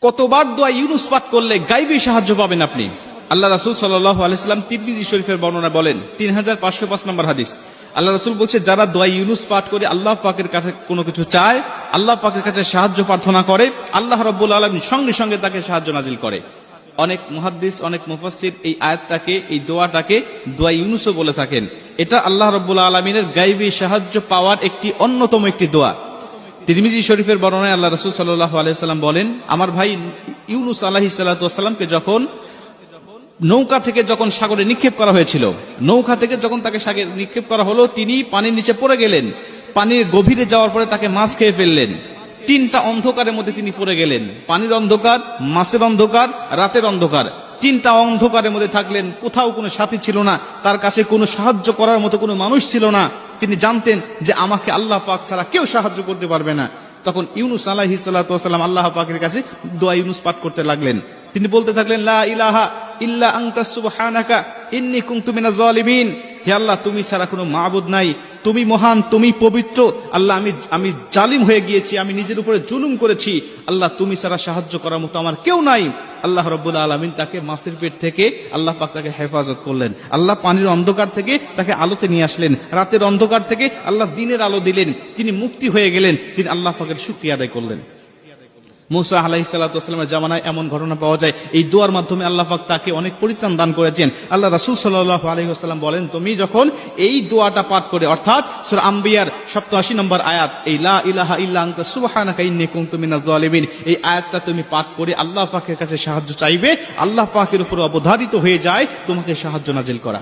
কতবার দোয়া ইউনুস পাঠ করলে গাইবী সাহায্য পাবেন আপনি? আল্লাহ রাসূল সাল্লাল্লাহু আলাইহি ওয়াসাল্লাম তিরমিজি শরীফের বর্ণনা বলেন, 3505 নম্বর হাদিস। আল্লাহ রাসূল বলছে, যারা দোয়া ইউনুস পাঠ করে আল্লাহ পাকের কাছে কোনো কিছু চায়, আল্লাহ পাকের কাছে সাহায্য প্রার্থনা করে, আল্লাহ রাব্বুল আলামিন সঙ্গে সঙ্গে তাকে সাহায্য নাজিল করে। অনেক মুহাদ্দিস, অনেক মুফাসসির এই আয়াতটাকে, এই দোয়াটাকে দোয়া ইউনুসও বলে থাকেন। এটা আল্লাহ রাব্বুল আলামিনের গাইবী সাহায্য পাওয়ার একটি অন্যতম একটি দোয়া। তিরমিজি শরীফের বর্ণনায় আল্লাহ রাসূল সাল্লাল্লাহু আলাইহি ওয়াসাল্লাম বলেন, আমার ভাই ইউনুস আলাইহিস সালাতু ওয়াসসালামকে যখন নৌকা থেকে সাগরে নিক্ষেপ করা হয়েছিল, নৌকা থেকে যখন তাকে সাগরে নিক্ষেপ করা হলো, তিনি পানির নিচে পড়ে গেলেন। পানির গভীরে যাওয়ার পরে তাকে মাছ খেয়ে ফেললেন। তিনটা অন্ধকারের মধ্যে তিনি পড়ে গেলেন, পানির অন্ধকার, মাছের অন্ধকার, রাতের অন্ধকার। তিনটা অন্ধকারের মধ্যে থাকলেন, কোথাও কোনো সাথী ছিল না, তার কাছে কোনো সাহায্য করার মতো কোনো মানুষ ছিল না। তিনি জানতেন যে আমাকে আল্লাহ পাক ছাড়া কেউ সাহায্য করতে পারবে না। তখন ইউনুস আলাইহিস সালাতু ওয়াসসালাম আল্লাহ পাকের কাছে দোয়া ইউনুস পাঠ করতে লাগলেন। তিনি বলতে থাকলেন, লা ইলাহা ইল্লা আনতা সুবহানাকা ইন্নী কুনতু মিনাজ জালিমিন। হে আল্লাহ, তুমি ছাড়া কোনো মাবুদ নাই, তুমি মহান, তুমি পবিত্র। আল্লাহ, আমি জালিম হয়ে গিয়েছি, আমি নিজের উপরে জুলুম করেছি। আল্লাহ, তুমি ছাড়া সাহায্য করার মতো আমার কেউ নাই। আল্লাহ রাব্বুল আলামিন তাকে মাছের পেট থেকে আল্লাহ পাক তাকে হেফাজত করলেন। আল্লাহ পানির অন্ধকার থেকে তাকে আলোতে নিয়ে আসলেন, রাতের অন্ধকার থেকে আল্লাহ দিনের আলো দিলেন। তিনি মুক্তি হয়ে গেলেন, তিনি আল্লাহ পাকের শুকরিয়া আদায় করলেন। মুসা আলাইহিস সালাতু ওয়াসসালামের জামানায় এমন ঘটনা পাওয়া যায়, এই দোয়ার মাধ্যমে আল্লাহ পাক তাকে অনেক পরিত্রাণ দান করেছেন। আল্লাহ রাসূল সাল্লাল্লাহু আলাইহি ওয়াসাল্লাম বলেন, তুমি যখন এই দোয়াটা পাঠ করে, অর্থাৎ সূরা আম্বিয়ার 87 নম্বর আয়াত, এই লা ইলাহা ইল্লা আনতা সুবহানাকা ইন্নী কুনতু মিনাজ জালিমিন, এই আয়াতটা তুমি পাঠ করে আল্লাহ পাকের কাছে সাহায্য চাইবে, আল্লাহ পাকের উপর অবধারিত হয়ে যায় তোমাকে সাহায্য নাজিল করা।